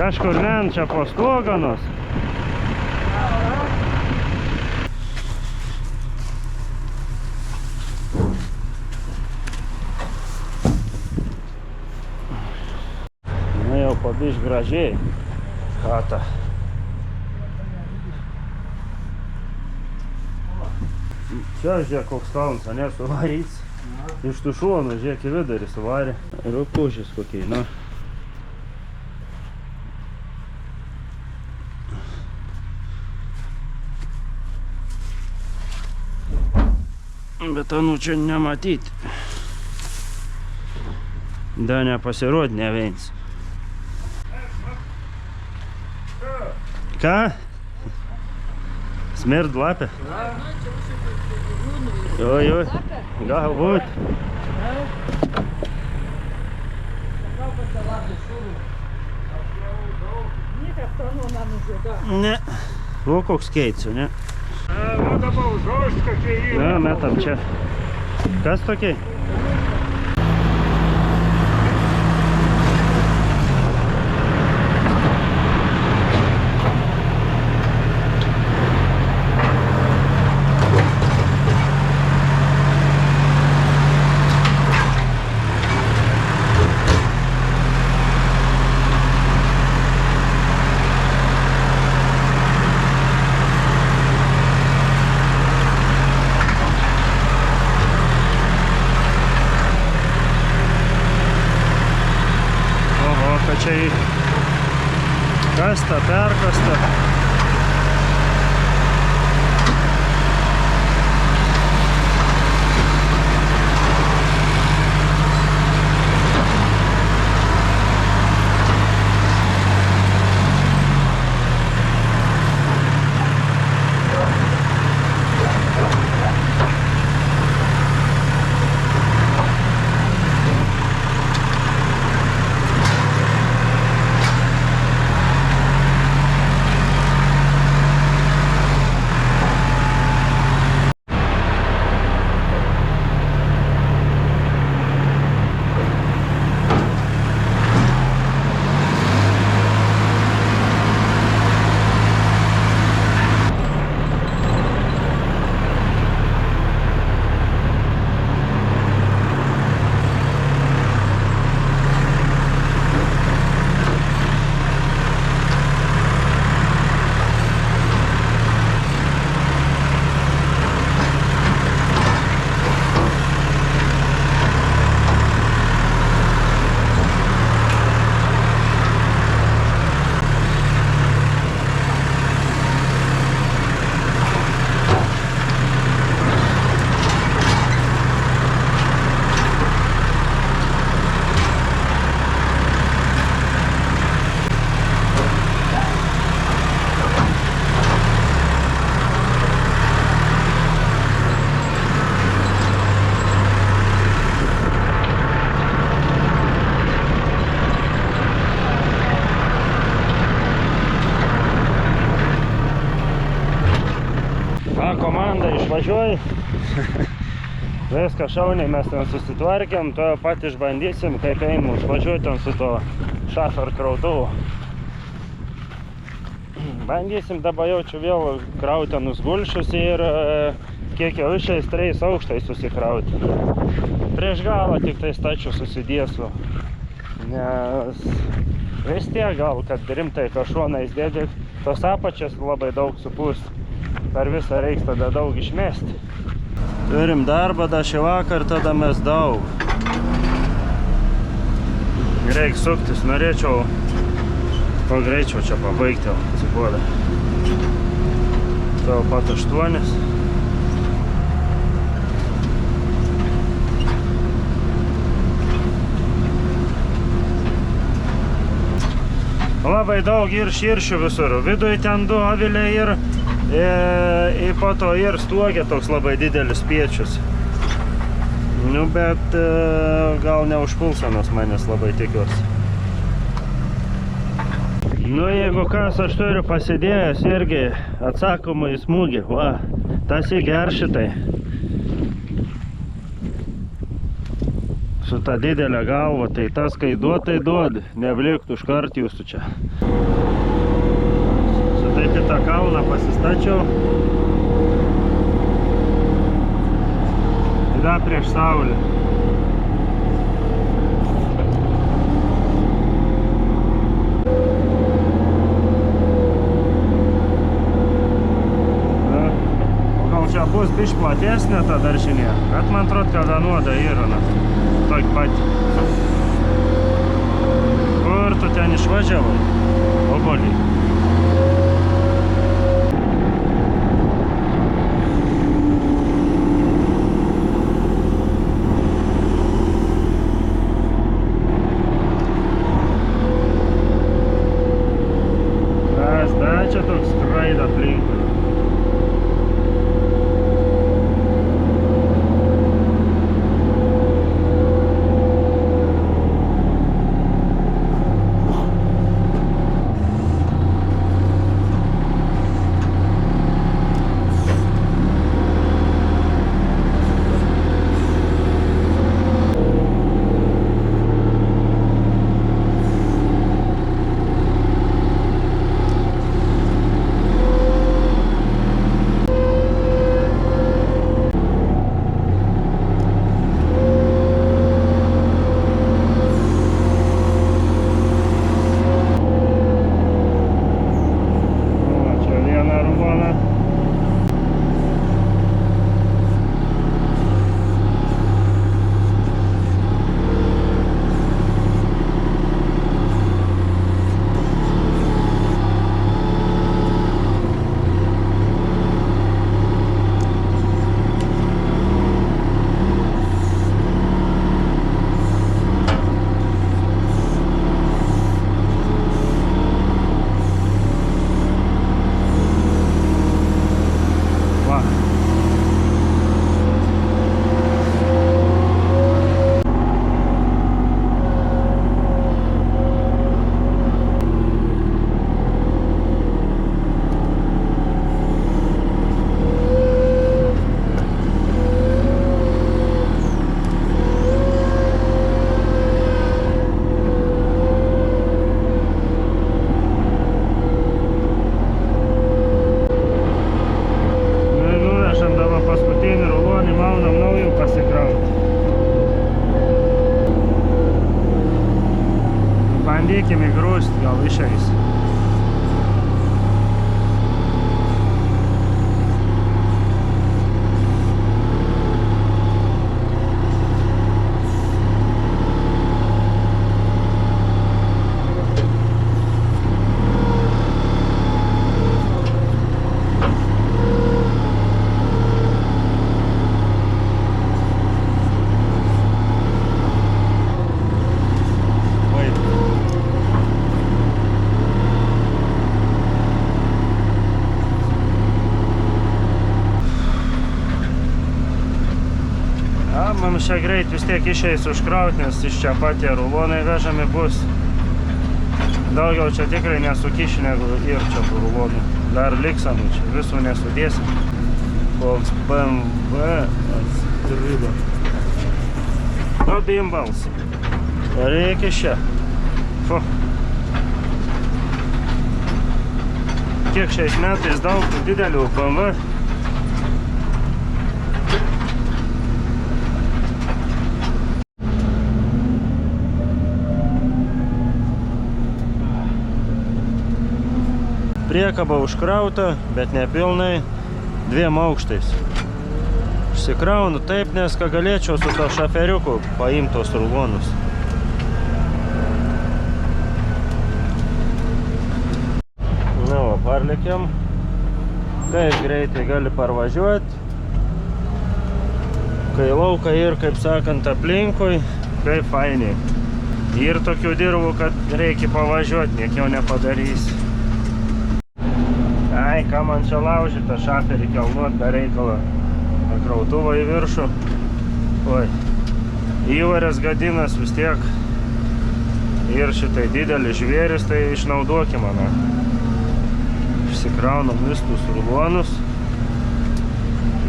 Kažkur nen čia po stoganos. Nu jau pabiš gražiai chata. Čia žiūrėk koks kalnas, ne, suvaryts. Iš tų šonų žiūrėk į vidarį suvarė. Rūpušis kokiai, na. Bet anų čia nematyti. Da nepasirodė neveins. Ką? Smird lapė? Oi, galbūt. Ne. O koks keitsų, ne? Na, metam čia. Kas tokiai? Čia kasta, perkasta. Ta komanda išvažiuoja. Viską šauniai mes ten susitvarkėm, to pat išbandysim, kaip einam užvažiuoti ten su to šafer krautuvu. Bandysim dabar jaučiu vėl krauti ant gulšius ir kiek jau išeis 3 aukštai susikrauti. Prieš galą tik tai stačiu susidėsiu, nes vis tiek gal, kad rimtai kažuonais dėdė, tos apačias labai daug supūst, per visą reiks tada daug išmesti. Turim darbą da šį vakar, tada mes daug. Reik suktis, norėčiau kuo greičiau čia pabaigti, atsiboda. Tau pat 8. Labai daug ir širšių visur. Viduje ten 2 aviliai ir po to ir stuogė toks labai didelis piečius. Nu, bet gal neužpulsanos manęs labai tikiuosi. Nu, jeigu kas, aš turiu pasidėjęs irgi atsakomą į smūgį. Va, tas įger šitai. Su ta didelė galva, tai tas, kai duod, tai duod. Nebliktų iškart jūsų čia. Taip į tą kalną pasistačiau. Tada prieš saulę. O gal čia bus biškį platesnė ta daržinė, bet man atrodo, kad vienoda yra. Tokį patį. Kur tu ten išvažiavai? Oboliai. Čia toks skraida aplinkui. Bandykime įgrūsti, gal išeis. Mums čia greit vis tiek išeis užkraut, nes iš čia pat tie rulonai vežami bus. Daugiau čia tikrai nesukiši negu ir čia tų rulonų. Dar liks ant čia, visų nesudėsim. Koks BMW atskrido. Nu, bimbals. Reikia čia. Fu. Kiek šiais metais daug didelių BMW. Priekaba užkrauta, bet nepilnai, 2 aukštais. Išsikraunu taip, nes ką galėčiau su to šaferiuku paimti tos rulonus. Na, va, parlėkiam. Kaip greitai gali parvažiuoti. Kai laukai ir, kaip sakant, aplinkui, kaip fainiai. Ir tokių dirbų, kad reikia pavažiuoti, niek jau nepadarys. Ai, ką man čia laužyti, tą šaferį kelnuot be reikalo. Krautuvą į viršų. Oi. Įvarės gadinas vis tiek. Ir šitai didelis žvėris, tai išnaudokim mano. Išsikraunam vistus rulonus.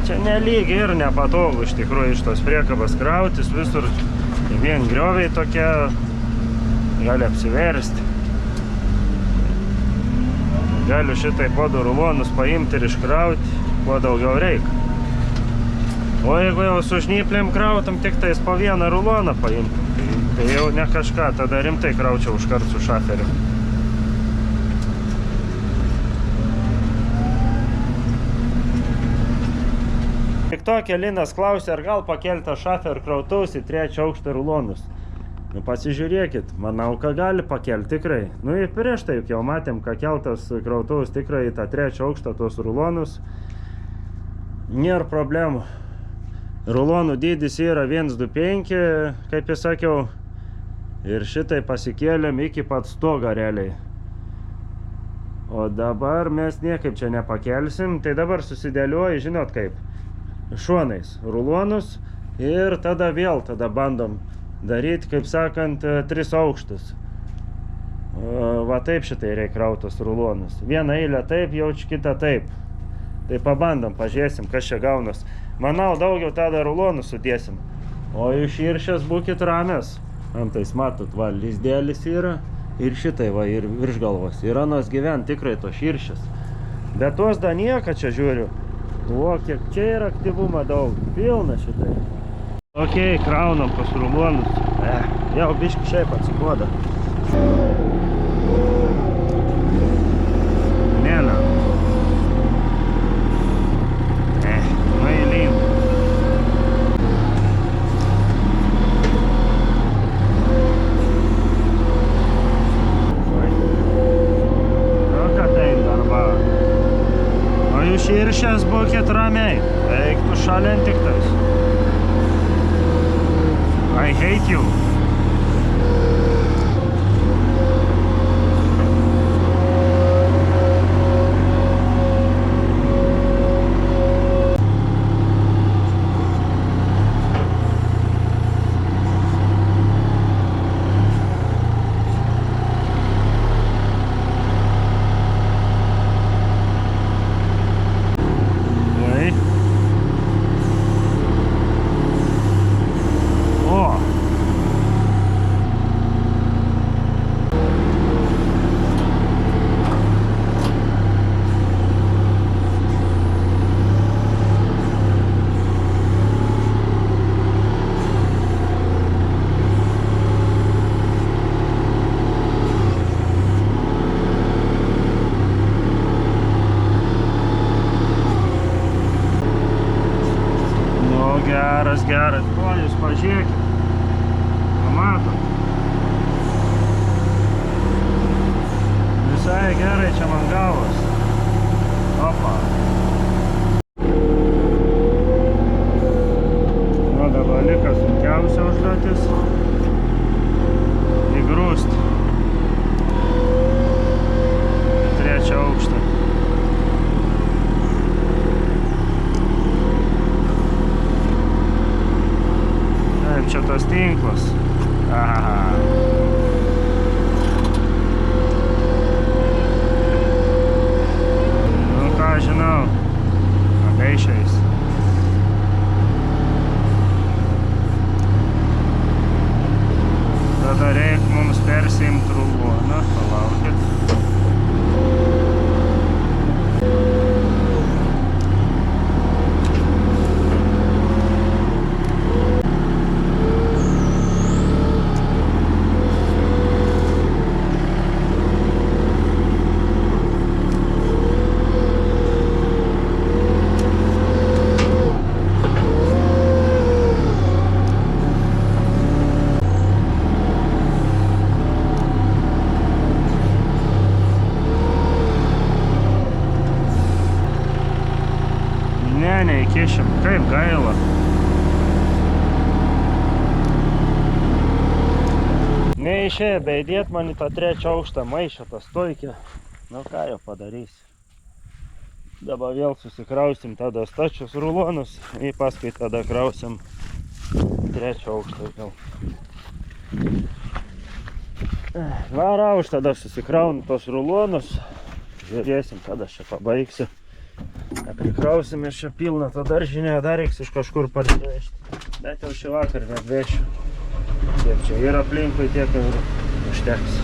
Čia nelygiai ir nepatogu iš tikrųjų iš tos priekabas krautis. Visur vien grioviai tokie gali apsiversti. Galiu šitai po 2 rulonus paimti ir iškrauti, kuo daugiau reikia. O jeigu jau su žnyplėm krautum, tik tais po 1 ruloną paimtum, tai jau ne kažką, tada rimtai kraučiau užkart su šaferiu. Tik tokia Linas klausė, ar gal pakeltą šaferį krautaus į 3 aukštą rulonus. Nu, pasižiūrėkit, manau, ką gali pakelti tikrai. Nu, ir prieš tai jau matėm, ką keltas krautaus tikrai į tą 3 aukštą tos rulonus. Nėra problemų. Rulonų dydis yra 1,25, kaip jau sakiau. Ir šitai pasikėlėm iki pat stogo realiai. O dabar mes niekaip čia nepakelsim. Tai dabar susidėliuoju, žinot kaip, šonais rulonus. Ir tada vėl bandom daryti, kaip sakant, 3 aukštus. Va taip šitai reikia krautos rulonus. Vieną eilę taip, jaučiu kitą taip. Tai pabandom, pažiūrėsim, kas čia gaunas. Manau, daugiau tada rulonų sudėsim. O iš širšės būkit ramės. Antais matot, va, lizdėlis yra. Ir šitai va, ir virš galvos. Ir anos gyvent tikrai to širšės. Bet tos da nieko čia žiūriu. O, kiek čia yra aktyvumo daug. Pilna šitai. Ok, kraunam pas rulonus. Jau biški šiaip atsikoda. Mėna. Mailyn. O ką tai darba? O jūs širšės būkit ramiai. Eiktų šalin tik tais. I hate you. Geras, o jūs pažiūrėkit. Pamatot. Visai gerai čia man gavos. Opa. Nu, dabar liko sunkiausia užduotis. Įgrūst. 3 aukštą. Čia tas tinklas. Aha. Nu ką žinau. Apie išeis. neįkišim, kaip gaila. Neišėjo beidėt man į tą trečią aukštą maišą, tą stoikę. Nu ką jau padarysi. Dabar vėl susikrausim tada stačius rulonus ir paskui tada krausim trečią aukštą vėl. Varau, aš tada susikraunu tos rulonus. Žiūrėsim, tada aš čia pabaigsiu. Prikrausim iš čia pilną tą daržinę, dar reiks iš kažkur parsivežti. Bet jau šį vakar neatvešiu. Tiek čia ir aplinkui, tiek ir užteks.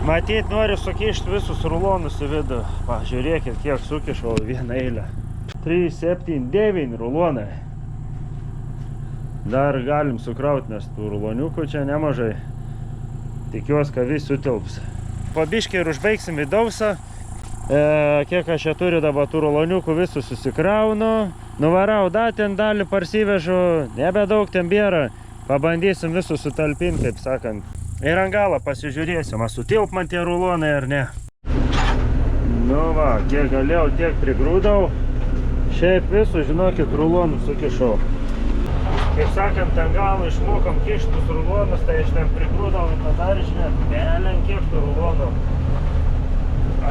Matyt, noriu sukišti visus rulonus į vidų. Pažiūrėkit, kiek sukišau vieną eilę. 3, 7, 9 rulonai. Dar galim sukrauti, nes tų ruloniukų čia nemažai. Tikiuosi, kad vis sutilps. Po biškį ir užbaigsim vidausą. Kiek aš čia turiu dabar tų ruloniukų, visus susikraunu. Nuvarau, ten dalį parsivežu, nebedaug ten bėra. Pabandysim visus sutalpinti, kaip sakant. Ir ant galą pasižiūrėsim, ar sutilp man tie rulonai ar ne. Nu va, kiek galėjau, tiek prigrūdau. Šiaip visus, žinokit, rulonus sukišau. Kaip sakant, ant galą išmokom kištus rulonus, tai aš ten prigrūdau į tą daržinę. Belen kiek tų rulonų.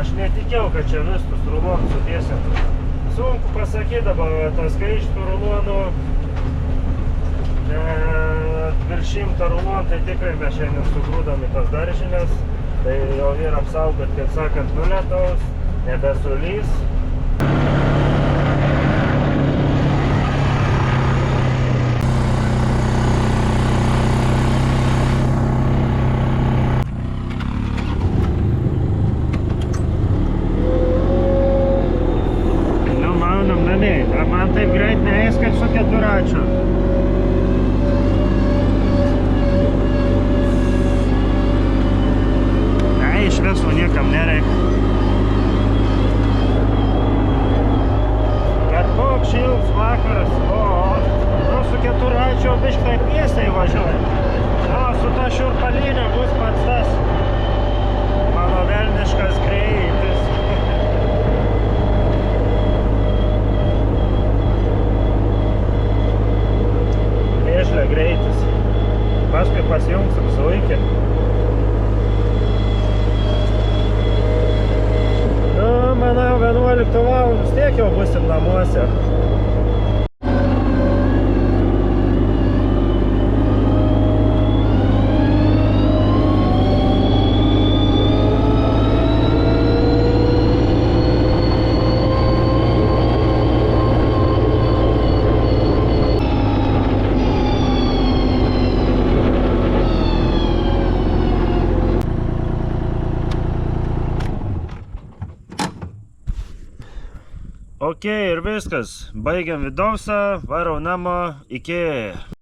Aš netikėjau, kad čia visus rulonus sudėsim. Sunku pasakyti dabar, tas skaičių rulonų. Virš 100 rulonų, tai tikrai mes šiandien sugrūdam į tas daržinės. Tai jau yra apsaugot, kaip sakant, nuo lietaus, nebesulys. Nu, maunam namiai. Man taip greit neeis, kaip su keturačiu. Iš viso niekam nereikia. Bet koks šilts vakaras, nu su keturačiu biškai tiesiai važiuoja. O su ta šiurpalinė bus pats tas mano velniškas greitis. Vėžlė greitis. Paskui pasijungsim su iki. Manau, 11 valandų tiek jau būsim namuose. Ok, ir viskas. Baigiam vidausą, varau namo, iki.